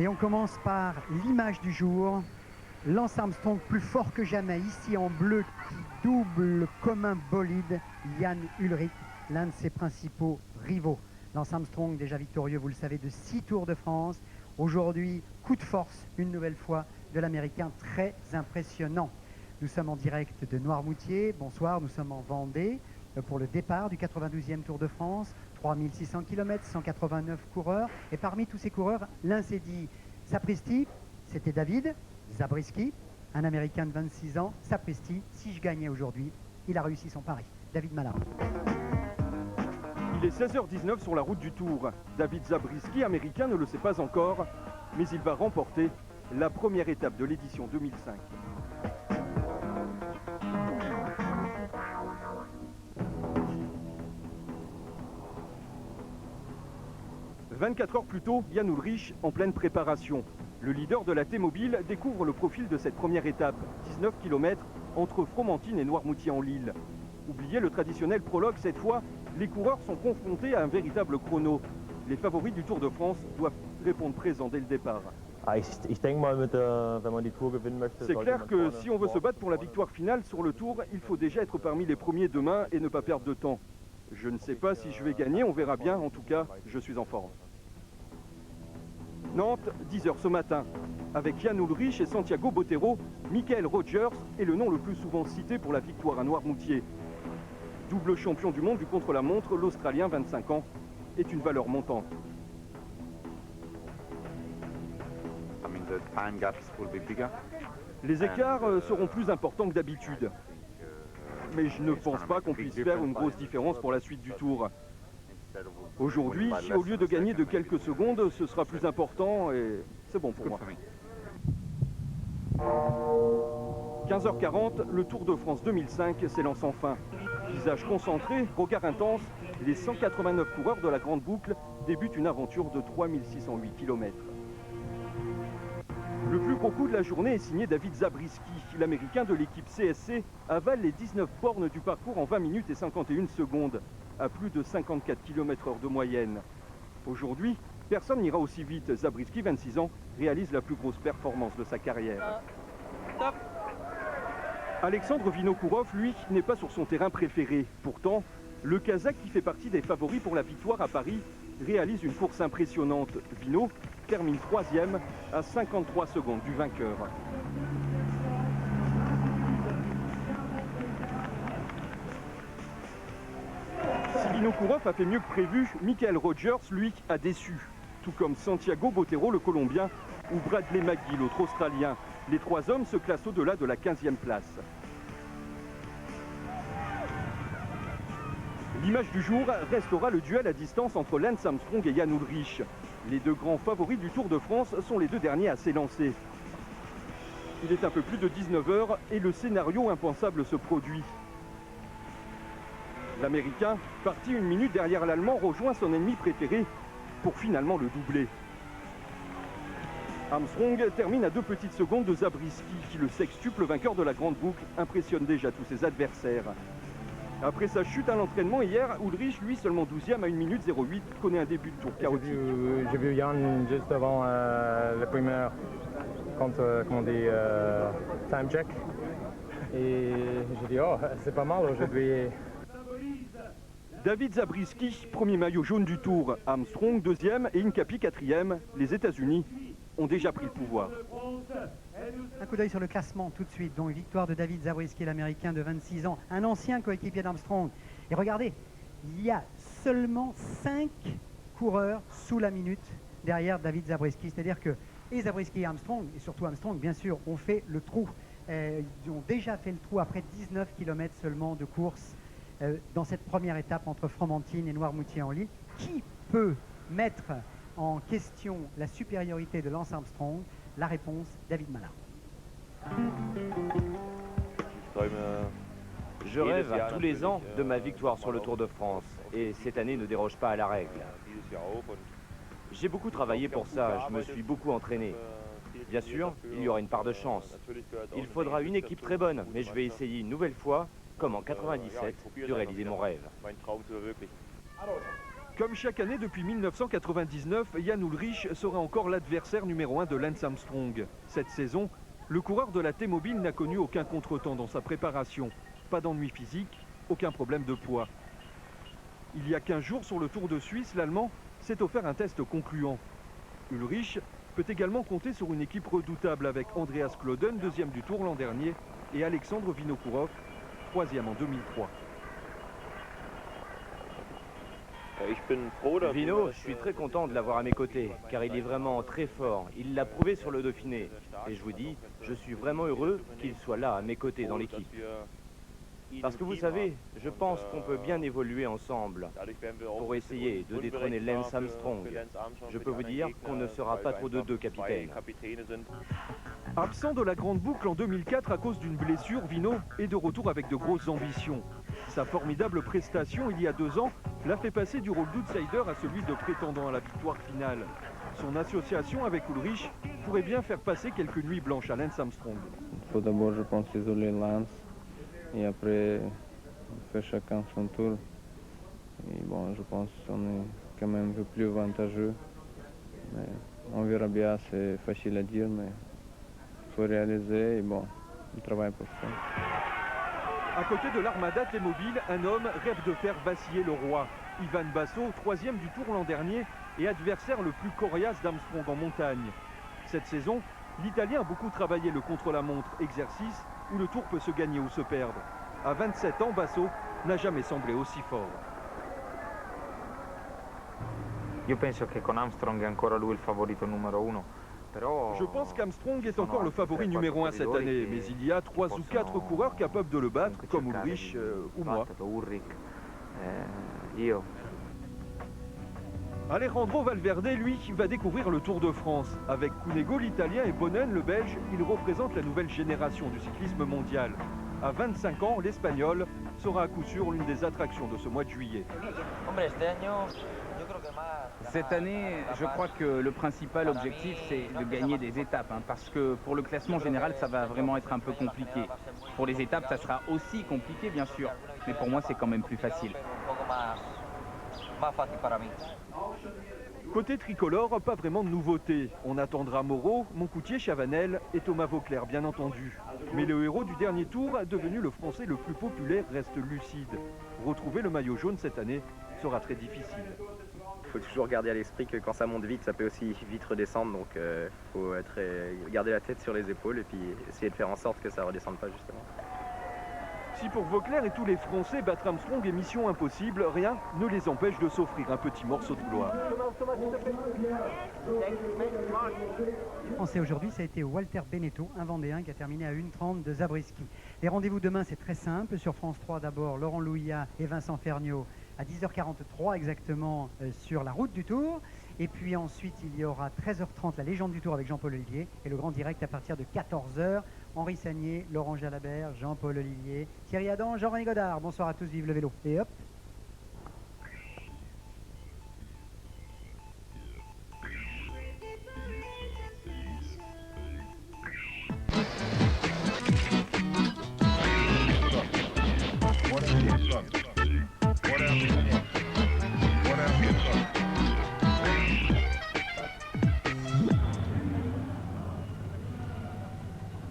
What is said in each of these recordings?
Et on commence par l'image du jour. Lance Armstrong plus fort que jamais, ici en bleu, qui double comme un bolide Jan Ullrich, l'un de ses principaux rivaux. Lance Armstrong, déjà victorieux, vous le savez, de 6 Tours de France. Aujourd'hui, coup de force, une nouvelle fois, de l'Américain, très impressionnant. Nous sommes en direct de Noirmoutier. Bonsoir, nous sommes en Vendée pour le départ du 92e Tour de France. 3600 km, 189 coureurs. Et parmi tous ces coureurs, l'un s'est dit sapristi, c'était David Zabriskie, un Américain de 26 ans. Sapristi, si je gagnais aujourd'hui, il a réussi son pari. David Malard. Il est 16h19 sur la route du Tour. David Zabriskie, américain, ne le sait pas encore, mais il va remporter la première étape de l'édition 2005. 24 heures plus tôt, Jan Ullrich en pleine préparation. Le leader de la T-Mobile découvre le profil de cette première étape, 19 km entre Fromentine et Noirmoutier-en-l'Île. Oubliez le traditionnel prologue, cette fois, les coureurs sont confrontés à un véritable chrono. Les favoris du Tour de France doivent répondre présents dès le départ. C'est clair que si on veut se battre pour la victoire finale sur le Tour, il faut déjà être parmi les premiers demain et ne pas perdre de temps. Je ne sais pas si je vais gagner, on verra bien. En tout cas, je suis en forme. Nantes, 10h ce matin. Avec Jan Ullrich et Santiago Botero, Michael Rogers est le nom le plus souvent cité pour la victoire à Noirmoutier. Double champion du monde du contre-la-montre, l'Australien, 25 ans, est une valeur montante. Les écarts seront plus importants que d'habitude. Mais je ne pense pas qu'on puisse faire une grosse différence pour la suite du Tour. Aujourd'hui, au lieu de gagner de quelques secondes, ce sera plus important et c'est bon pour moi. 15h40, le Tour de France 2005 s'élance enfin. Visage concentré, regard intense, les 189 coureurs de la Grande Boucle débutent une aventure de 3608 km. Le plus gros coup de la journée est signé David Zabriskie. L'Américain de l'équipe CSC avale les 19 bornes du parcours en 20 minutes et 51 secondes, à plus de 54 km/h de moyenne. Aujourd'hui, personne n'ira aussi vite. Zabriskie, 26 ans, réalise la plus grosse performance de sa carrière. Alexandre Vinokourov, lui, n'est pas sur son terrain préféré. Pourtant, le Kazakh, qui fait partie des favoris pour la victoire à Paris, réalise une course impressionnante. Vino termine 3e à 53 secondes du vainqueur. Si Vinokourov a fait mieux que prévu, Michael Rogers, lui, a déçu. Tout comme Santiago Botero, le Colombien, ou Bradley McGee, l'autre Australien. Les trois hommes se classent au-delà de la 15e place. L'image du jour restera le duel à distance entre Lance Armstrong et Jan Ullrich. Les deux grands favoris du Tour de France sont les deux derniers à s'élancer. Il est un peu plus de 19h et le scénario impensable se produit. L'Américain, parti une minute derrière l'Allemand, rejoint son ennemi préféré pour finalement le doubler. Armstrong termine à 2 petites secondes de Zabriskie, qui, le sextuple vainqueur de la Grande Boucle, impressionne déjà tous ses adversaires. Après sa chute à l'entraînement hier, Ullrich, lui, seulement 12e à 1 minute 08, connaît un début de tour chaotique. J'ai vu Jan juste avant le premier time check. Et j'ai dit, oh, c'est pas mal aujourd'hui. David Zabriskie, premier maillot jaune du Tour. Armstrong, 2e et Hincapie, 4e. Les États-Unis ont déjà pris le pouvoir. Un coup d'œil sur le classement tout de suite. Donc victoire de David Zabriskie, l'Américain de 26 ans, un ancien coéquipier d'Armstrong. Et regardez, il y a seulement 5 coureurs sous la minute derrière David Zabriskie. C'est-à-dire que et Zabriskie et Armstrong, et surtout Armstrong, bien sûr, ont fait le trou. Ils ont déjà fait le trou après 19 km seulement de course dans cette première étape entre Fromentine et Noirmoutier-en-l'Île. Qui peut mettre en question la supériorité de Lance Armstrong? La réponse, David Malard. Je rêve tous les ans de ma victoire sur le Tour de France et cette année ne déroge pas à la règle. J'ai beaucoup travaillé pour ça, je me suis beaucoup entraîné. Bien sûr, il y aura une part de chance. Il faudra une équipe très bonne, mais je vais essayer une nouvelle fois, comme en 97, de réaliser mon rêve. Comme chaque année depuis 1999, Jan Ullrich sera encore l'adversaire numéro 1 de Lance Armstrong. Cette saison, le coureur de la T-Mobile n'a connu aucun contretemps dans sa préparation. Pas d'ennui physique, aucun problème de poids. Il y a 15 jours sur le Tour de Suisse, l'Allemand s'est offert un test concluant. Ullrich peut également compter sur une équipe redoutable avec Andreas Klöden, deuxième du Tour l'an dernier, et Alexandre Vinokourov, troisième en 2003. Vino, je suis très content de l'avoir à mes côtés, car il est vraiment très fort. Il l'a prouvé sur le Dauphiné. Et je vous dis, je suis vraiment heureux qu'il soit là à mes côtés dans l'équipe. Parce que vous savez, je pense qu'on peut bien évoluer ensemble pour essayer de détrôner Lance Armstrong. Je peux vous dire qu'on ne sera pas trop de deux capitaines. Absent de la grande boucle en 2004 à cause d'une blessure, Vino est de retour avec de grosses ambitions. Sa formidable prestation il y a 2 ans l'a fait passer du rôle d'outsider à celui de prétendant à la victoire finale. Son association avec Ullrich pourrait bien faire passer quelques nuits blanches à Lance Armstrong. Il faut d'abord, je pense, isoler Lance et après faire chacun son tour. Et bon, je pense qu'on est quand même un peu plus avantageux. Mais on verra bien, c'est facile à dire, mais il faut réaliser et bon, on travaille pour ça. À côté de l'armada T-Mobile, un homme rêve de faire vaciller le roi. Ivan Basso, troisième du Tour l'an dernier et adversaire le plus coriace d'Armstrong en montagne. Cette saison, l'Italien a beaucoup travaillé le contre-la-montre, exercice où le Tour peut se gagner ou se perdre. À 27 ans, Basso n'a jamais semblé aussi fort. Io penso che con Armstrong è ancora lui il favorito numero 1. Je pense qu'Armstrong est encore le favori numéro 1 cette année, mais il y a 3 ou 4 coureurs capables de le battre, comme Ullrich ou moi. Alejandro Valverde, lui, va découvrir le Tour de France. Avec Cunego, l'Italien, et Bonnen, le Belge, il représente la nouvelle génération du cyclisme mondial. À 25 ans, l'Espagnol sera à coup sûr l'une des attractions de ce mois de juillet. Cette année, je crois que le principal objectif, c'est de gagner des étapes, parce que pour le classement général, ça va vraiment être un peu compliqué. Pour les étapes, ça sera aussi compliqué, bien sûr, mais pour moi, c'est quand même plus facile. Côté tricolore, pas vraiment de nouveauté. On attendra Moreau, Moncoutier, Chavanel et Thomas Vauclair, bien entendu. Mais le héros du dernier tour, devenu le Français le plus populaire, reste lucide. Retrouver le maillot jaune cette année sera très difficile. Il faut toujours garder à l'esprit que quand ça monte vite, ça peut aussi vite redescendre. Donc il faut garder la tête sur les épaules et puis essayer de faire en sorte que ça ne redescende pas justement. Si pour Vauclair et tous les Français, battre Armstrong est mission impossible, rien ne les empêche de s'offrir un petit morceau de gloire. Les Français aujourd'hui, ça a été Walter Beneteau, un Vendéen qui a terminé à 1:30 de Zabriskie. Les rendez-vous demain, c'est très simple. Sur France 3, d'abord, Laurent Louillat et Vincent Ferniaud à 10h43 exactement sur la route du Tour. Et puis ensuite, il y aura 13h30 la légende du Tour avec Jean-Paul Ollivier et le grand direct à partir de 14h. Henri Sagnier, Laurent Jalabert, Jean-Paul Ollivier, Thierry Adam, Jean-René Godard. Bonsoir à tous, vive le vélo. Et hop.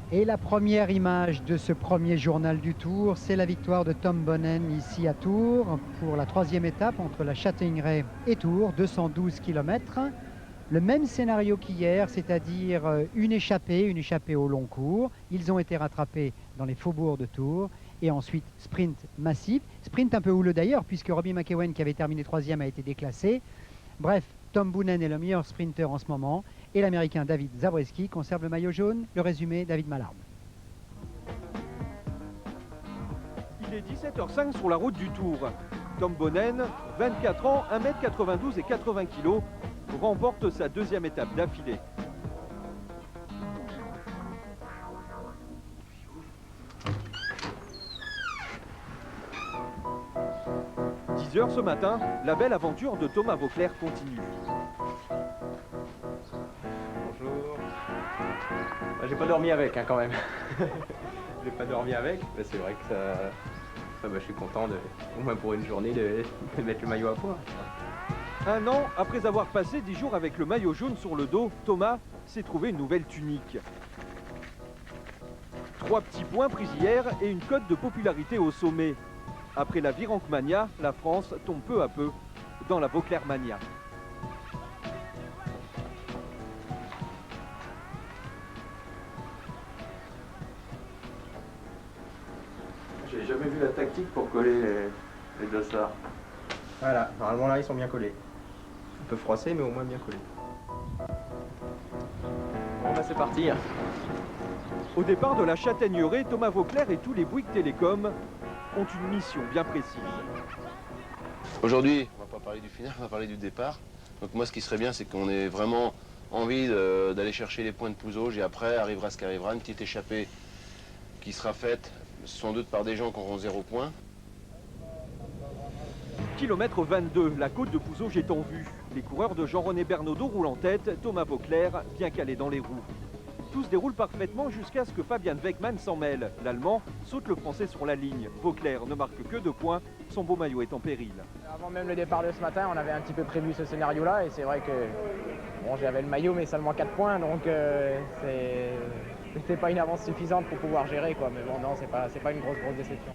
Et la première image de ce premier journal du Tour, c'est la victoire de Tom Bonnen ici à Tours pour la 3e étape entre la Châtaigneraie et Tours, 212 km. Le même scénario qu'hier, c'est-à-dire une échappée au long cours. Ils ont été rattrapés dans les faubourgs de Tours et ensuite sprint massif. Sprint un peu houleux d'ailleurs puisque Robbie McEwen qui avait terminé 3e a été déclassé. Bref, Tom Bonnen est le meilleur sprinter en ce moment et l'Américain David Zabriskie conserve le maillot jaune. Le résumé, David Mallarme. Il est 17h05 sur la route du Tour. Tom Bonnen, 24 ans, 1m92 et 80 kg, remporte sa 2e étape d'affilée. Ce matin, la belle aventure de Thomas Vauclair continue. Bonjour. J'ai pas dormi avec quand même. J'ai pas dormi avec, mais c'est vrai que ça... je suis content, au moins pour une journée, de mettre le maillot à poids. Un an après avoir passé 10 jours avec le maillot jaune sur le dos, Thomas s'est trouvé une nouvelle tunique. 3 petits points pris hier et une cote de popularité au sommet. Après la Virenque-mania, la France tombe peu à peu dans la Vauclair-mania. J'ai jamais vu la tactique pour coller les dossards. Voilà, normalement là ils sont bien collés. Un peu froissés mais au moins bien collés. Bon bah c'est parti. Au départ de la Châtaigneraie, Thomas Vauclair et tous les Bouygues Télécom ont une mission bien précise. Aujourd'hui, on va pas parler du final, on va parler du départ. Donc moi ce qui serait bien c'est qu'on ait vraiment envie d'aller chercher les points de Pouzauges et après arrivera ce qui arrivera, une petite échappée qui sera faite sans doute par des gens qui auront 0 point. Kilomètre 22, la côte de Pouzauges est en vue. Les coureurs de Jean-René Bernaudot roulent en tête, Thomas Vauclair bien calé dans les roues. Tout se déroule parfaitement jusqu'à ce que Fabian Weckmann s'en mêle. L'Allemand saute le Français sur la ligne. Vauclair ne marque que 2 points, son beau maillot est en péril. Avant même le départ de ce matin, on avait un petit peu prévu ce scénario-là et c'est vrai que bon, j'avais le maillot mais seulement 4 points donc c'était pas une avance suffisante pour pouvoir gérer quoi. Mais bon non, c'est pas une grosse déception.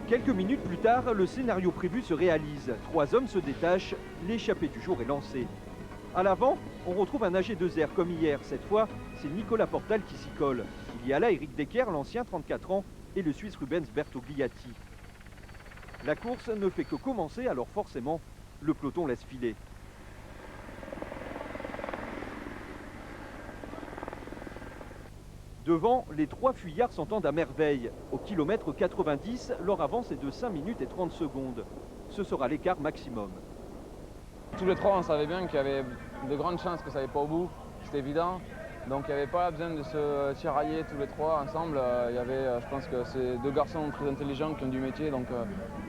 Quelques minutes plus tard, le scénario prévu se réalise. 3 hommes se détachent, l'échappée du jour est lancée. À l'avant, on retrouve un AG2R comme hier. Cette fois, c'est Nicolas Portal qui s'y colle. Il y a là Eric Decker, l'ancien 34 ans, et le Suisse Rubens Bertogliati. La course ne fait que commencer, alors forcément, le peloton laisse filer. Devant, les 3 fuyards s'entendent à merveille. Au kilomètre 90, leur avance est de 5 minutes et 30 secondes. Ce sera l'écart maximum. Tous les 3, on savait bien qu'il y avait de grandes chances que ça n'allait pas au bout, c'était évident. Donc il n'y avait pas besoin de se tirailler tous les 3 ensemble. Il y avait, je pense que c'est 2 garçons très intelligents qui ont du métier, donc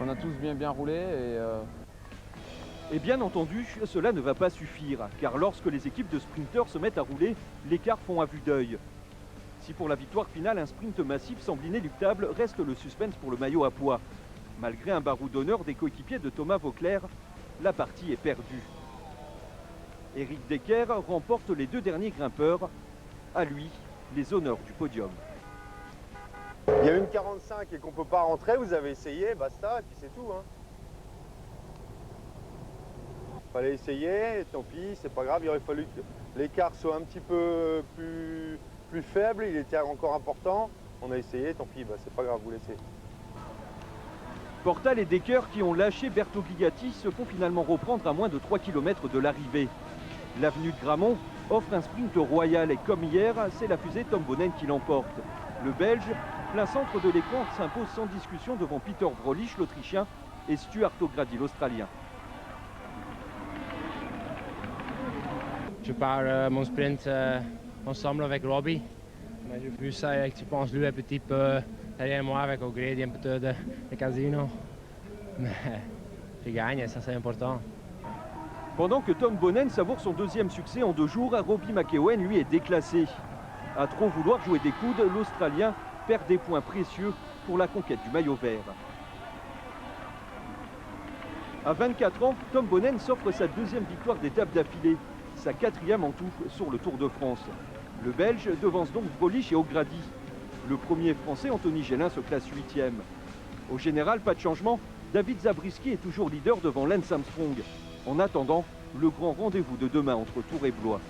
on a tous bien roulé. Et bien entendu, cela ne va pas suffire, car lorsque les équipes de sprinteurs se mettent à rouler, les cars font à vue d'œil. Si pour la victoire finale, un sprint massif semble inéluctable, reste le suspense pour le maillot à pois. Malgré un barreau d'honneur des coéquipiers de Thomas Vauclair, la partie est perdue. Eric Decker remporte les 2 derniers grimpeurs. À lui, les honneurs du podium. Il y a une 45 et qu'on ne peut pas rentrer, vous avez essayé, basta, et puis c'est tout. Hein. Fallait essayer, tant pis, c'est pas grave, il aurait fallu que l'écart soit un petit peu plus faible, il était encore important. On a essayé, tant pis, c'est pas grave, vous laissez. Portal et Decker qui ont lâché Bertogliati se font finalement reprendre à moins de 3 km de l'arrivée. L'avenue de Gramont offre un sprint royal et comme hier, c'est la fusée Tom Bonnen qui l'emporte. Le Belge, plein centre de l'écran, s'impose sans discussion devant Peter Vrolich, l'Autrichien, et Stuart O'Grady, l'Australien. Je pars mon sprint ensemble avec Robbie. J'ai vu ça et je pense lui un petit peu derrière moi avec O'Grady, un peu de casino. Mais je gagne, ça c'est important. Pendant que Tom Bonnen savoure son 2e succès en 2 jours, Robbie McEwen, lui, est déclassé. À trop vouloir jouer des coudes, l'Australien perd des points précieux pour la conquête du maillot vert. À 24 ans, Tom Bonnen s'offre sa 2e victoire d'étape d'affilée, sa 4e en tout sur le Tour de France. Le Belge devance donc Vrolich et O'Grady. Le premier Français, Anthony Gélin, se classe 8e. Au général, pas de changement, David Zabriskie est toujours leader devant Lance Armstrong. En attendant, le grand rendez-vous de demain entre Tours et Blois.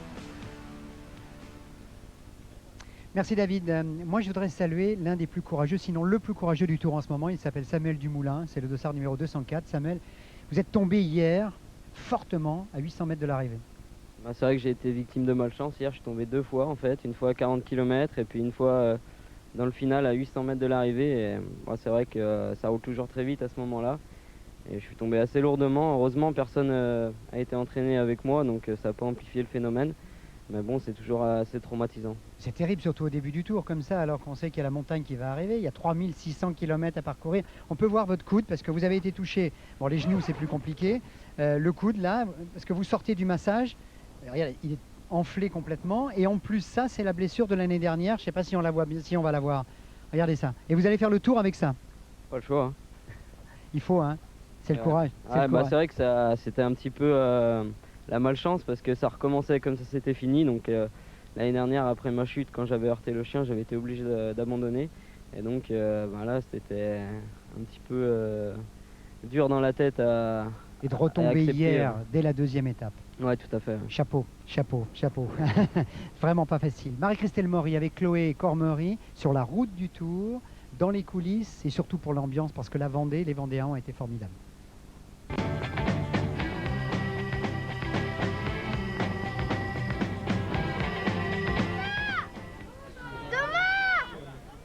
Merci David. Moi je voudrais saluer l'un des plus courageux, sinon le plus courageux du Tour en ce moment. Il s'appelle Samuel Dumoulin, c'est le dossard numéro 204. Samuel, vous êtes tombé hier fortement à 800 mètres de l'arrivée. C'est vrai que j'ai été victime de malchance. Hier je suis tombé 2 fois en fait, une fois à 40 km et puis une fois dans le final à 800 mètres de l'arrivée. C'est vrai que ça roule toujours très vite à ce moment-là. Et je suis tombé assez lourdement. Heureusement, personne n'a été entraîné avec moi, donc ça n'a pas amplifié le phénomène. Mais bon, c'est toujours assez traumatisant. C'est terrible, surtout au début du tour, comme ça, alors qu'on sait qu'il y a la montagne qui va arriver. Il y a 3600 km à parcourir. On peut voir votre coude, parce que vous avez été touché. Bon, les genoux, c'est plus compliqué. Le coude, là, parce que vous sortez du massage, regardez, il est enflé complètement. Et en plus, ça, c'est la blessure de l'année dernière. Je ne sais pas si on la voit, si on va la voir. Regardez ça. Et vous allez faire le tour avec ça. Pas le choix. Hein. Il faut, hein. C'est le courage. C'est vrai que c'était un petit peu la malchance parce que ça recommençait comme ça s'était fini. Donc l'année dernière, après ma chute, quand j'avais heurté le chien, j'avais été obligé d'abandonner. Et donc là, c'était un petit peu dur dans la tête et de retomber hier dès la deuxième étape. Ouais, tout à fait. Chapeau, chapeau, chapeau. Vraiment pas facile. Marie-Christelle Maury avec Chloé Cormery sur la route du Tour, dans les coulisses et surtout pour l'ambiance parce que la Vendée, les Vendéens ont été formidables.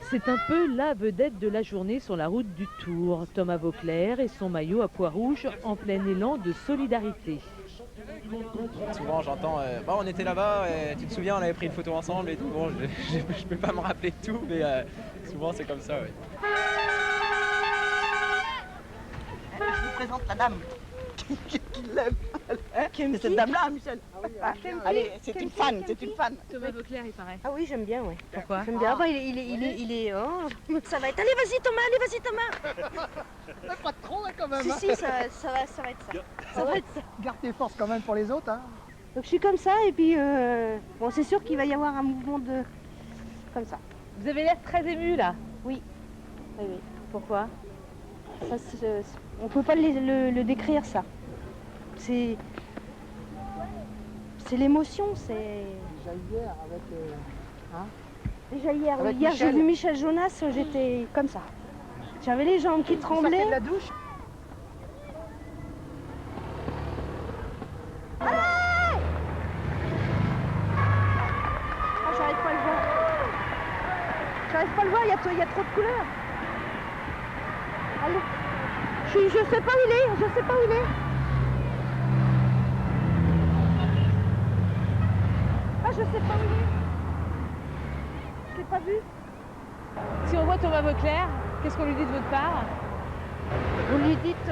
C'est un peu la vedette de la journée sur la route du Tour. Thomas Vauclair et son maillot à pois rouge en plein élan de solidarité. Souvent j'entends bon, on était là-bas, tu te souviens, on avait pris une photo ensemble et tout. Bon, je peux pas me rappeler de tout, mais souvent c'est comme ça. Ouais. Je vous présente la dame qui l'aime. C'est cette dame-là, Michel. Allez, c'est une fan, c'est une fan. Thomas Vauclair, il paraît. Ah oui, j'aime bien, ouais. Pourquoi? J'aime bien. Ah bah, il est oh, ça va être. Allez, vas-y Thomas, Pas trop, hein, quand même. Si, ça va être ça. Ça va être ça. Garde tes forces quand même pour les autres. Hein. Donc je suis comme ça et puis bon, c'est sûr qu'il va y avoir un mouvement de comme ça. Vous avez l'air très ému là. Oui. Oui. Pourquoi? Ça, on peut pas le décrire ça. C'est l'émotion, c'est. Déjà hier avec. Hein Déjà hier. Avec hier j'ai Michel. vu Michel Jonas, j'étais comme ça. J'avais les jambes qui tremblaient. De la douche. Ah, j'arrive pas à le voir. J'arrive pas à le voir, il y a trop de couleurs. Allez. Je sais pas où il est, je sais pas où il est. Ah, je sais pas où il est. Je l'ai pas vu. Si on voit Thomas Vauclair, qu'est-ce qu'on lui dit de votre part? Vous lui dites,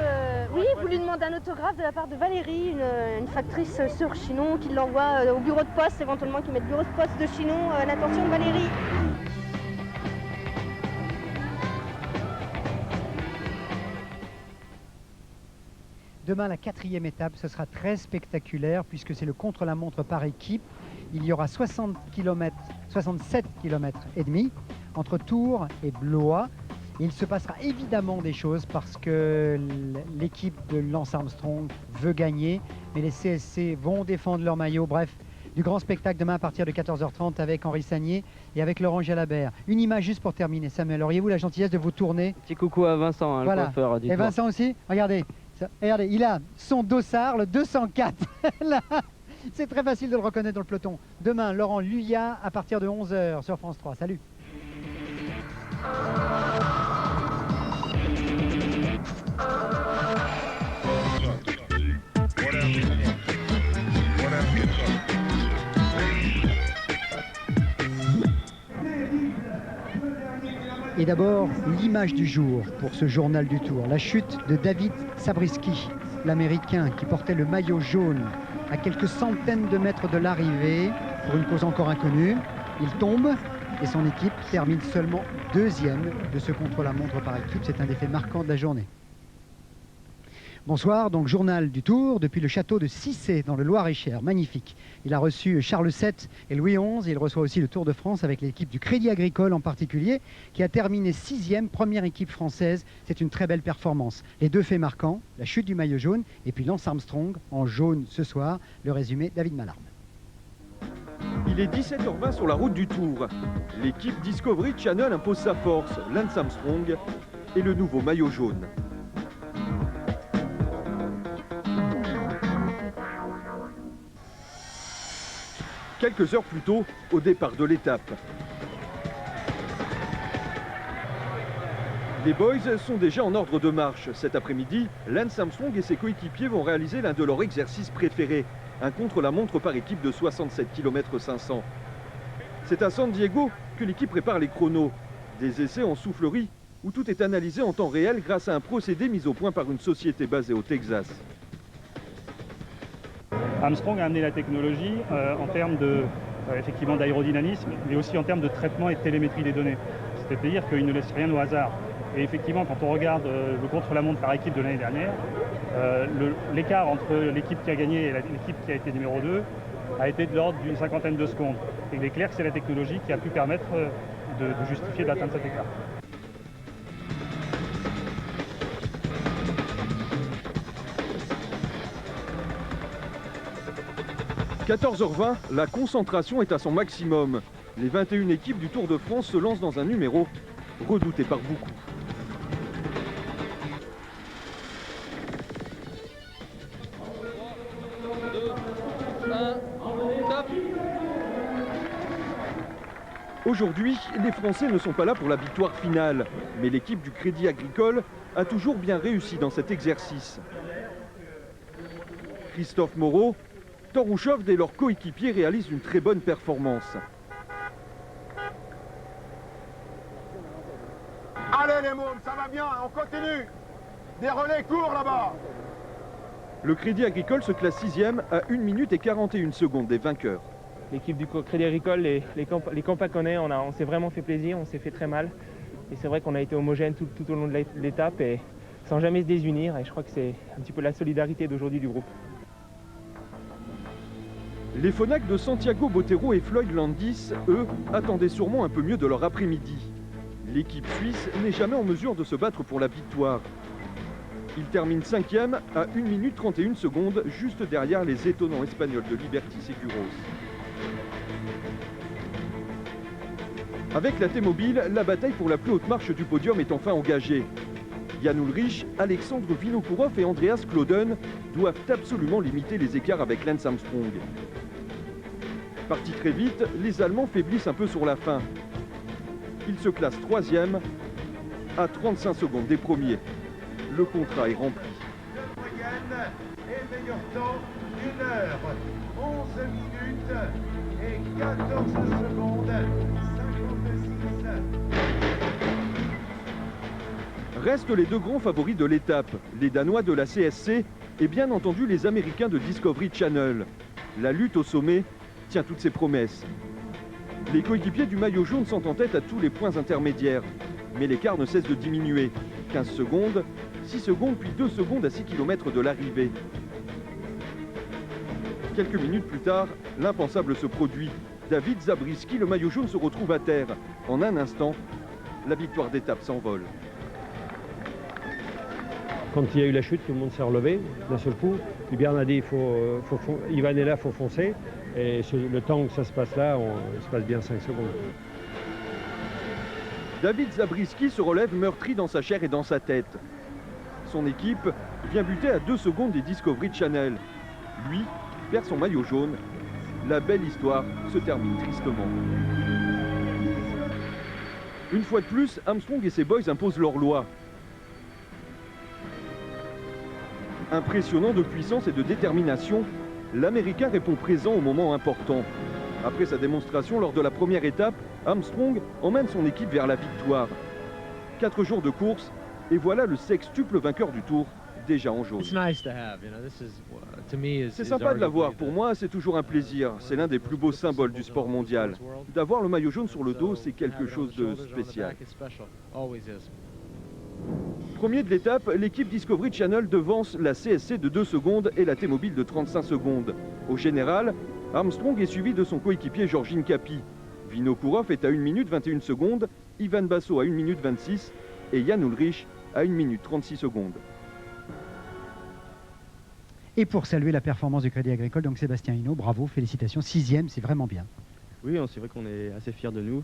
oui, vous lui demandez un autographe de la part de Valérie, une factrice sur Chinon, qui l'envoie au bureau de poste, éventuellement qui met le bureau de poste de Chinon à l'attention de Valérie. Demain, la 4e étape, ce sera très spectaculaire puisque c'est le contre-la-montre par équipe. Il y aura 67 km et demi entre Tours et Blois. Il se passera évidemment des choses parce que l'équipe de Lance Armstrong veut gagner, mais les CSC vont défendre leur maillot. Bref, du grand spectacle demain à partir de 14h30 avec Henri Sagnier et avec Laurent Jalabert. Une image juste pour terminer. Samuel, auriez-vous la gentillesse de vous tourner? Petit coucou à Vincent, hein, voilà. Le coiffeur du Et Tour. Vincent aussi, regardez, regardez, il a son dossard, le 204. Là, c'est très facile de le reconnaître dans le peloton. Demain, Laurent Luyat à partir de 11h sur France 3. Salut. Et d'abord, l'image du jour pour ce journal du Tour. La chute de David Zabriskie, l'Américain qui portait le maillot jaune à quelques centaines de mètres de l'arrivée pour une cause encore inconnue. Il tombe et son équipe termine seulement deuxième de ce contre-la-montre par équipe. C'est un des faits marquants de la journée. Bonsoir, donc journal du Tour depuis le château de Cissé dans le Loir-et-Cher, magnifique. Il a reçu Charles VII et Louis XI, et il reçoit aussi le Tour de France avec l'équipe du Crédit Agricole en particulier, qui a terminé 6e, première équipe française. C'est une très belle performance. Les deux faits marquants, la chute du maillot jaune et puis Lance Armstrong en jaune ce soir. Le résumé, David Malarme. Il est 17h20 sur la route du Tour. L'équipe Discovery Channel impose sa force, Lance Armstrong et le nouveau maillot jaune. Quelques heures plus tôt, au départ de l'étape. Les boys sont déjà en ordre de marche. Cet après-midi, Lance Armstrong et ses coéquipiers vont réaliser l'un de leurs exercices préférés, un contre-la-montre par équipe de 67 km 500. C'est à San Diego que l'équipe prépare les chronos. Des essais en soufflerie où tout est analysé en temps réel grâce à un procédé mis au point par une société basée au Texas. Armstrong a amené la technologie en termes effectivement d'aérodynamisme, mais aussi en termes de traitement et de télémétrie des données. C'est-à-dire qu'il ne laisse rien au hasard. Et effectivement, quand on regarde le contre-la-montre par équipe de l'année dernière, l'écart entre l'équipe qui a gagné et l'équipe qui a été numéro 2 a été de l'ordre d'une 50aine de secondes. Et il est clair que c'est la technologie qui a pu permettre de justifier d'atteindre cet écart. « 14h20, la concentration est à son maximum. Les 21 équipes du Tour de France se lancent dans un numéro redouté par beaucoup. Aujourd'hui, les Français ne sont pas là pour la victoire finale, mais l'équipe du Crédit Agricole a toujours bien réussi dans cet exercice. Christophe Moreau, Torouchov et leurs coéquipiers réalisent une très bonne performance. Allez les mômes, ça va bien, on continue. Des relais courts là-bas. Le Crédit Agricole se classe 6e à 1 minute et 41 secondes des vainqueurs. L'équipe du Crédit Agricole, les combats qu'on est, on s'est vraiment fait plaisir, on s'est fait très mal. Et c'est vrai qu'on a été homogène tout au long de l'étape et sans jamais se désunir. Et je crois que c'est un petit peu la solidarité d'aujourd'hui du groupe. Les Phonak de Santiago Botero et Floyd Landis, eux, attendaient sûrement un peu mieux de leur après-midi. L'équipe suisse n'est jamais en mesure de se battre pour la victoire. Il termine 5e à 1 minute 31 secondes, juste derrière les étonnants Espagnols de Liberty Seguros. Avec la T-Mobile, la bataille pour la plus haute marche du podium est enfin engagée. Jan Ullrich, Alexandre Vinokourov et Andreas Klöden doivent absolument limiter les écarts avec Lance Armstrong. Parti très vite, les Allemands faiblissent un peu sur la fin. Ils se classent 3e à 35 secondes des premiers. Le contrat est rempli. Le moyenne et meilleur temps d'1 heure, 11 minutes et 14 secondes, 56. Restent les deux grands favoris de l'étape, les Danois de la CSC et bien entendu les Américains de Discovery Channel. La lutte au sommet tient toutes ses promesses. Les coéquipiers du maillot jaune sont en tête à tous les points intermédiaires, mais l'écart ne cesse de diminuer. 15 secondes, 6 secondes puis 2 secondes à 6 km de l'arrivée. Quelques minutes plus tard, l'impensable se produit. David Zabriskie, le maillot jaune, se retrouve à terre. En un instant, la victoire d'étape s'envole. Quand il y a eu la chute, tout le monde s'est relevé d'un seul coup. Hubert a dit Ivan est là, il faut foncer. Et le temps que ça se passe là, il se passe bien 5 secondes. David Zabriskie se relève meurtri dans sa chair et dans sa tête. Son équipe vient buter à 2 secondes des Discovery Channel. Lui perd son maillot jaune. La belle histoire se termine tristement. Une fois de plus, Armstrong et ses boys imposent leur loi. Impressionnant de puissance et de détermination, l'Américain répond présent au moment important. Après sa démonstration lors de la première étape, Armstrong emmène son équipe vers la victoire. 4 jours de course, et voilà le sextuple vainqueur du Tour, déjà en jaune. C'est sympa de l'avoir, pour moi c'est toujours un plaisir. C'est l'un des plus beaux symboles du sport mondial. D'avoir le maillot jaune sur le dos, c'est quelque chose de spécial. Premier de l'étape, l'équipe Discovery Channel devance la CSC de 2 secondes et la T-Mobile de 35 secondes. Au général, Armstrong est suivi de son coéquipier Georgine Capi. Vinokourov est à 1 minute 21 secondes, Ivan Basso à 1 minute 26 et Jan Ullrich à 1 minute 36 secondes. Et pour saluer la performance du Crédit Agricole, donc Sébastien Hinault, bravo, félicitations, 6e, c'est vraiment bien. Oui, c'est vrai qu'on est assez fiers de nous,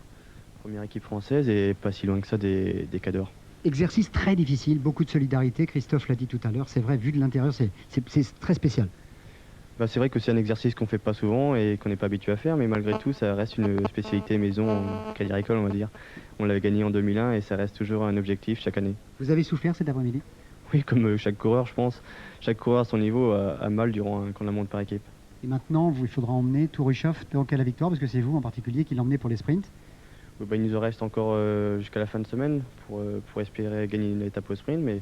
première équipe française et pas si loin que ça des cadors. Exercice très difficile, beaucoup de solidarité, Christophe l'a dit tout à l'heure, c'est vrai, vu de l'intérieur, c'est très spécial. C'est vrai que c'est un exercice qu'on ne fait pas souvent et qu'on n'est pas habitué à faire, mais malgré tout, ça reste une spécialité maison Crédit Agricole, on va dire. On l'avait gagné en 2001 et ça reste toujours un objectif chaque année. Vous avez souffert cet après-midi? Oui, comme chaque coureur, je pense. Chaque coureur à son niveau a mal quand la monte par équipe. Et maintenant, il faudra emmener Torouchov donc à la victoire, parce que c'est vous en particulier qui l'emmenez pour les sprints. Il nous en reste encore jusqu'à la fin de semaine pour espérer gagner une étape au sprint, mais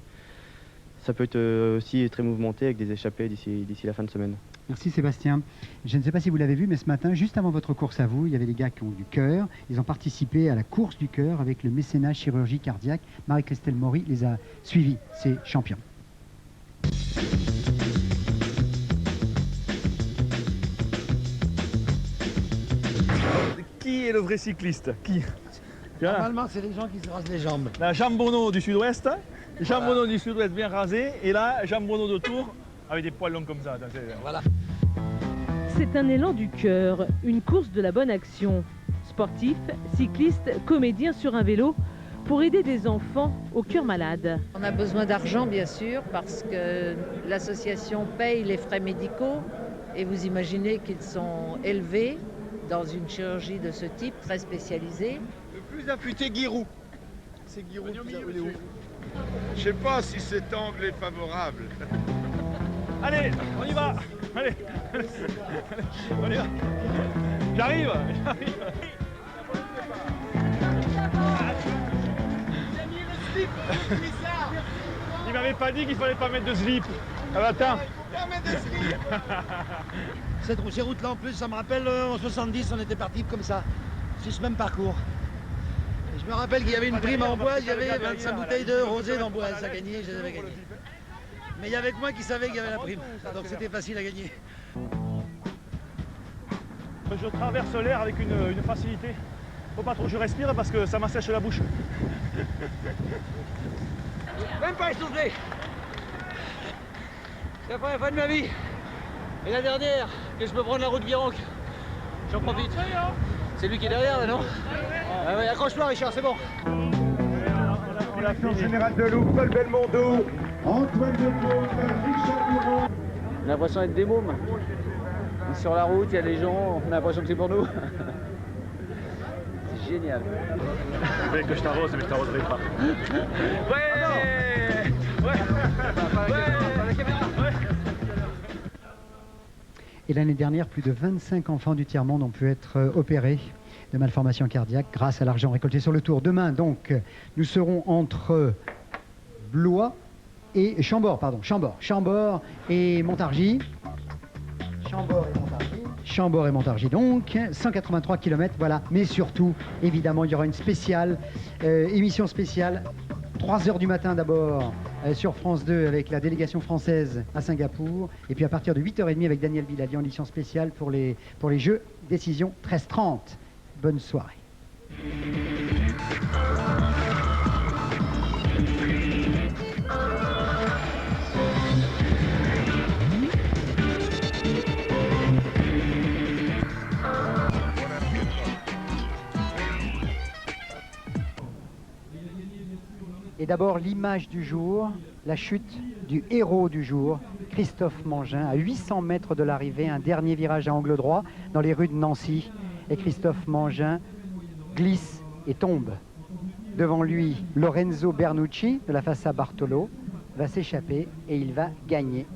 ça peut être aussi très mouvementé avec des échappées d'ici la fin de semaine. Merci Sébastien. Je ne sais pas si vous l'avez vu, mais ce matin, juste avant votre course à vous, il y avait des gars qui ont du cœur. Ils ont participé à la course du cœur avec le mécénat chirurgie cardiaque. Marie-Christelle Maury les a suivis, ces champions. Qui est le vrai cycliste? Qui? Normalement, c'est les gens qui se rasent les jambes. Là, Jean Bonneau du sud-ouest. Jean Bonneau du sud-ouest bien rasé. Et là, Jean Bonneau de Tours avec des poils longs comme ça. Voilà. C'est un élan du cœur, une course de la bonne action. Sportifs, cyclistes, comédiens sur un vélo pour aider des enfants au cœur malade. On a besoin d'argent bien sûr parce que l'association paye les frais médicaux et vous imaginez qu'ils sont élevés dans une chirurgie de ce type très spécialisée. Le plus affûté Giroud. C'est Giroud qui a roulé où? Je sais pas si cet angle est favorable. Allez, on y va. Allez, on y va. J'arrive. Il m'avait pas dit qu'il fallait pas mettre de slip. Ah bah attends. Ces routes-là en plus, ça me rappelle en 70, on était partis comme ça, sur ce même parcours. Et je me rappelle qu'il y avait une prime à Amboise, il y avait 25 bouteilles de rosé d'Amboise à gagner, je les avais gagnées. Mais il y avait que moi qui savais qu'il y avait la prime, donc c'était facile à gagner. Je traverse l'air avec une facilité. Faut pas trop que je respire parce que ça m'assèche la bouche. Même pas essoufflé. C'est la première fois de ma vie. Et la dernière que je peux prendre la route Virenque. J'en profite. C'est lui qui est derrière là, non? Ah ouais, accroche-toi Richard, c'est bon. Direction générale de Loup, Paul Belmondo, Antoine Depaule, Richard Buron. On a l'impression d'être des mômes. Sur la route, il y a les gens, on a l'impression que c'est pour nous. C'est génial. Je veux que je t'arrose, mais je t'arroserai pas. Et l'année dernière, plus de 25 enfants du tiers-monde ont pu être opérés de malformations cardiaques grâce à l'argent récolté sur le Tour. Demain, donc, nous serons entre Blois et Chambord, pardon, Chambord et Montargis. Chambord et Montargis, donc 183 km, voilà. Mais surtout, évidemment, il y aura une spéciale, émission spéciale, 3h du matin d'abord sur France 2 avec la délégation française à Singapour. Et puis à partir de 8h30 avec Daniel Bilali en édition spéciale pour les Jeux. Décision 13h30. Bonne soirée. Et d'abord l'image du jour, la chute du héros du jour, Christophe Mangin, à 800 mètres de l'arrivée, un dernier virage à angle droit dans les rues de Nancy. Et Christophe Mangin glisse et tombe. Devant lui, Lorenzo Bernucci de la Fassa Bartolo va s'échapper et il va gagner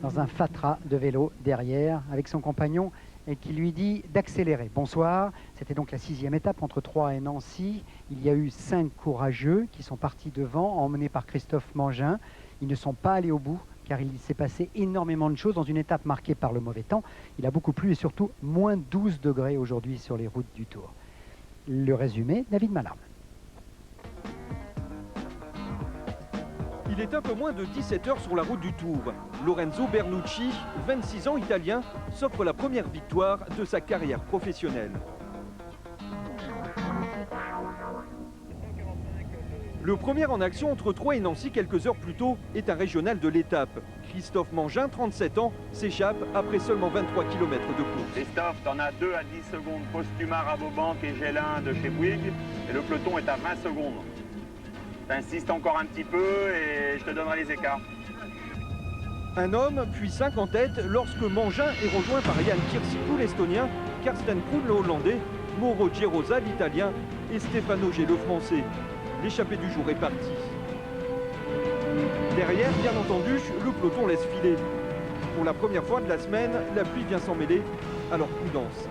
dans un fatras de vélo derrière avec son compagnon et qui lui dit d'accélérer. Bonsoir, c'était donc la 6e étape entre Troyes et Nancy. Il y a eu 5 courageux qui sont partis devant, emmenés par Christophe Mangin. Ils ne sont pas allés au bout car il s'est passé énormément de choses dans une étape marquée par le mauvais temps. Il a beaucoup plu et surtout moins 12 degrés aujourd'hui sur les routes du Tour. Le résumé, David Malarme. Il est un peu moins de 17h sur la route du Tour. Lorenzo Bernucci, 26 ans italien, s'offre la première victoire de sa carrière professionnelle. Le premier en action entre Troyes et Nancy quelques heures plus tôt est un régional de l'étape. Christophe Mangin, 37 ans, s'échappe après seulement 23 km de course. Christophe, t'en as 2 à 10 secondes. Postuma, Rabobank et Gélin de chez Bouygues. Et le peloton est à 20 secondes. T'insistes encore un petit peu et je te donnerai les écarts. Un homme, puis 5 en tête, lorsque Mangin est rejoint par Jan Kirsipou, l'Estonien, Karsten Kroon, le Hollandais, Mauro Gerosa, l'Italien, et Stefano G, le Français. L'échappée du jour est partie. Derrière, bien entendu, le peloton laisse filer. Pour la première fois de la semaine, la pluie vient s'en mêler, alors prudence.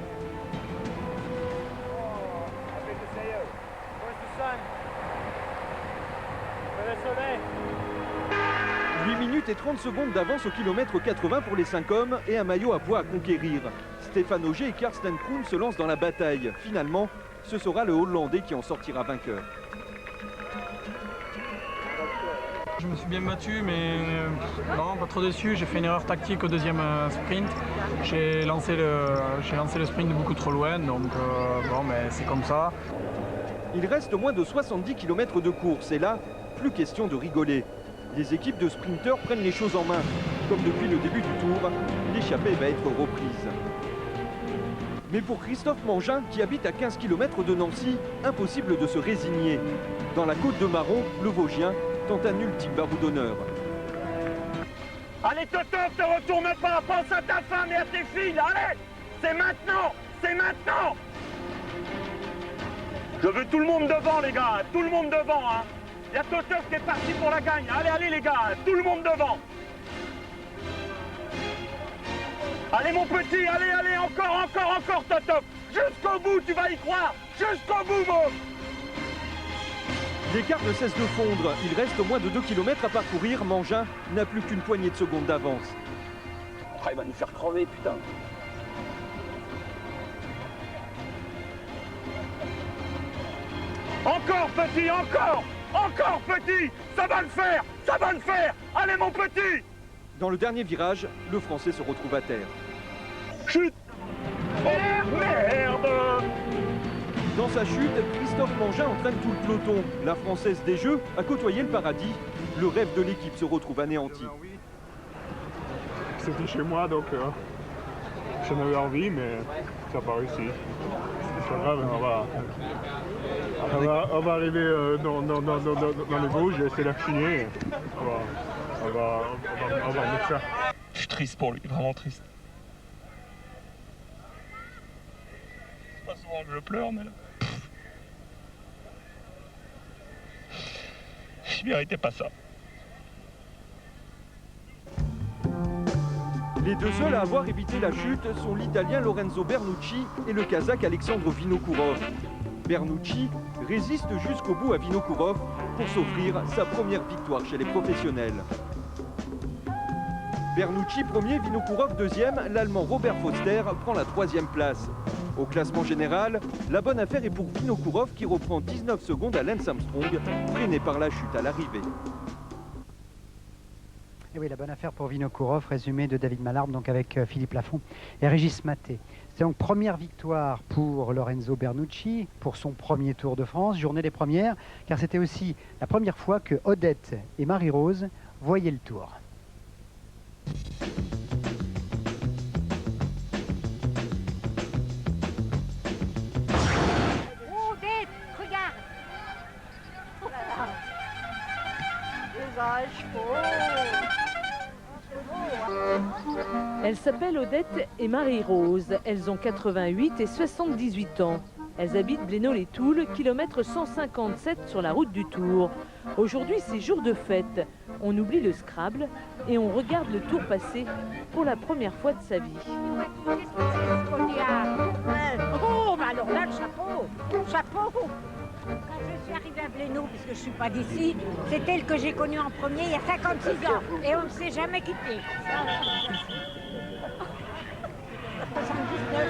8 minutes et 30 secondes d'avance au kilomètre 80 pour les 5 hommes et un maillot à poids à conquérir. Stéphane Auger et Karsten Kroon se lancent dans la bataille. Finalement, ce sera le Hollandais qui en sortira vainqueur. Je me suis bien battu, mais non, pas trop déçu. J'ai fait une erreur tactique au deuxième sprint. J'ai lancé le sprint beaucoup trop loin, donc bon, mais c'est comme ça. Il reste moins de 70 km de course et là, plus question de rigoler. Les équipes de sprinteurs prennent les choses en main. Comme depuis le début du tour, l'échappée va être reprise. Mais pour Christophe Mangin, qui habite à 15 km de Nancy, impossible de se résigner. Dans la côte de Marron, le Vosgien tente un ultime barou d'honneur. Allez Toto, te retourne pas, pense à ta femme et à tes filles, allez! C'est maintenant! C'est maintenant! Je veux tout le monde devant les gars, tout le monde devant, hein! Il y a Toto qui est parti pour la gagne, allez, allez les gars, tout le monde devant! Allez mon petit, allez, allez, encore Toto! Jusqu'au bout, tu vas y croire! Jusqu'au bout, mon! L'écart ne cesse de fondre, il reste moins de 2 km à parcourir, Mangin n'a plus qu'une poignée de secondes d'avance. Oh, il va nous faire crever, putain. Encore petit, encore petit, ça va le faire, ça va le faire. Allez mon petit. Dans le dernier virage, le Français se retrouve à terre. Chute. Oh merde. Dans sa chute, Christophe Mangin entraîne tout le peloton. La Française des Jeux a côtoyé le paradis. Le rêve de l'équipe se retrouve anéanti. C'était chez moi, donc j'en avais envie, mais ça n'a pas réussi. C'est pas grave, on va arriver dans les Vosges, c'est la Chigné. On va remettre ça. Je suis triste pour lui, vraiment triste. C'est pas souvent que je pleure, mais là... Il méritait pas ça. Les deux seuls à avoir évité la chute sont l'Italien Lorenzo Bernucci et le Kazakh Alexandre Vinokourov. Bernucci résiste jusqu'au bout à Vinokourov pour s'offrir sa première victoire chez les professionnels. Bernucci premier, Vinokourov deuxième, l'Allemand Robert Foster prend la 3e place. Au classement général, la bonne affaire est pour Vinokourov qui reprend 19 secondes à Lance Armstrong, freiné par la chute à l'arrivée. Et oui, la bonne affaire pour Vinokourov, résumé de David Malherbe, donc avec Philippe Lafont et Régis Maté. C'est donc première victoire pour Lorenzo Bernucci, pour son premier Tour de France, journée des premières, car c'était aussi la première fois que Odette et Marie-Rose voyaient le Tour. Odette, regarde. Elles s'appellent Odette et Marie-Rose. Elles ont 88 et 78 ans. Elles habitent Blénaud-les-Toules, kilomètre 157 sur la route du Tour. Aujourd'hui, c'est jour de fête. On oublie le Scrabble et on regarde le Tour passer pour la première fois de sa vie. Oh, mais alors là, le chapeau. Chapeau. Quand je suis arrivée à Blénaud, puisque je ne suis pas d'ici, c'est elle que j'ai connue en premier il y a 56 ans. Et on ne s'est jamais quitté. 79.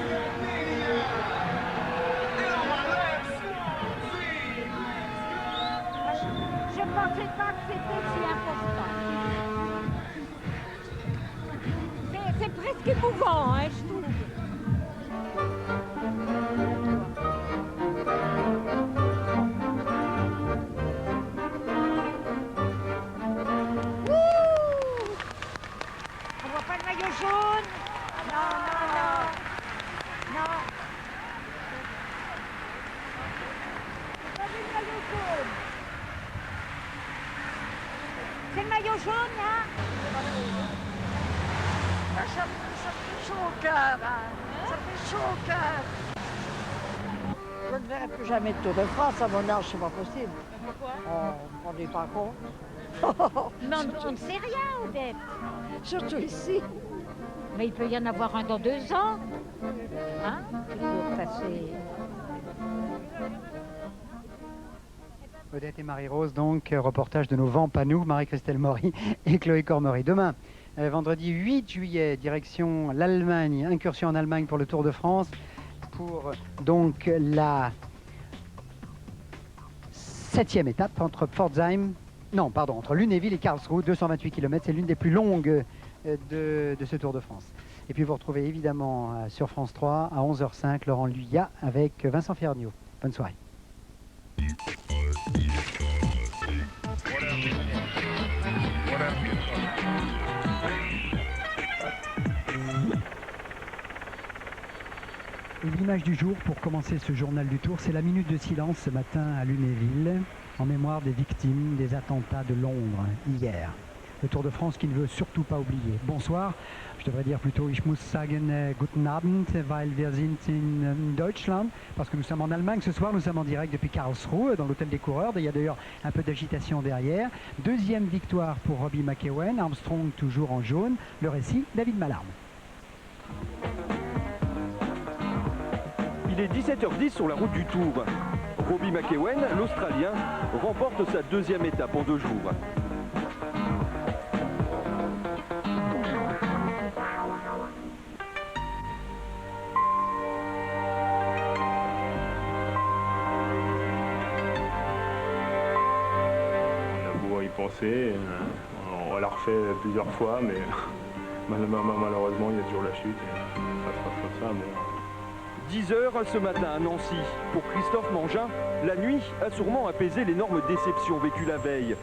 Je ne pensais pas que c'était si important. C'est presque émouvant, hein, je trouve. On voit pas le maillot jaune? Non, non, non. Non. J'ai pas vu le maillot jaune. C'est le maillot jaune, là? Ça fait chaud au cœur, hein. Ça fait chaud au cœur. Je ne verrai plus jamais de Tour de France, à mon âge, c'est pas possible. Pourquoi? On n'est pas con. Mais on ne sait rien, Odette. Surtout ici. Mais il peut y en avoir un dans 2 ans. Hein? Il faut passer. Odette et Marie-Rose, donc, reportage de nos vampes à nous, Marie-Christelle Maury et Chloé Cormery. Demain, vendredi 8 juillet, direction l'Allemagne, incursion en Allemagne pour le Tour de France, pour donc la 7e étape entre entre Lunéville et Karlsruhe, 228 km, c'est l'une des plus longues de ce Tour de France. Et puis vous retrouvez évidemment sur France 3 à 11h05 Laurent Luyat avec Vincent Ferniaud. Bonne soirée. Et l'image du jour pour commencer ce journal du Tour, c'est la minute de silence ce matin à Lunéville, en mémoire des victimes des attentats de Londres hier. Le Tour de France qui ne veut surtout pas oublier. Bonsoir, je devrais dire plutôt ich muss sagen guten Abend, weil wir sind in Deutschland, parce que nous sommes en Allemagne ce soir, nous sommes en direct depuis Karlsruhe, dans l'hôtel des coureurs. Il y a d'ailleurs un peu d'agitation derrière. Deuxième victoire pour Robbie McEwen, Armstrong toujours en jaune. Le récit, David Malarme. Il est 17h10 sur la route du Tour. Robbie McEwen, l'Australien, remporte sa deuxième étape en 2 jours. Penser, on l'a refait plusieurs fois, mais malheureusement il y a toujours la chute et ça se passe comme ça. Bon. 10 heures ce matin à Nancy. Pour Christophe Mangin, la nuit a sûrement apaisé l'énorme déception vécue la veille.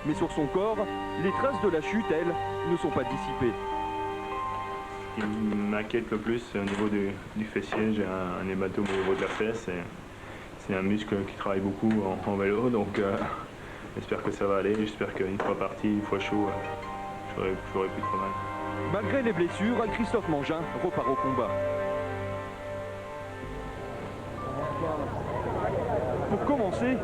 Mais sur son corps, les traces de la chute, elles, ne sont pas dissipées. Ce qui m'inquiète le plus, c'est au niveau du fessier. J'ai un hématome au niveau de la fesse. C'est un muscle qui travaille beaucoup en vélo, donc j'espère que ça va aller. J'espère qu'une fois parti, une fois chaud, j'aurai plus trop mal. Malgré les blessures, Christophe Mangin repart au combat. Pour commencer,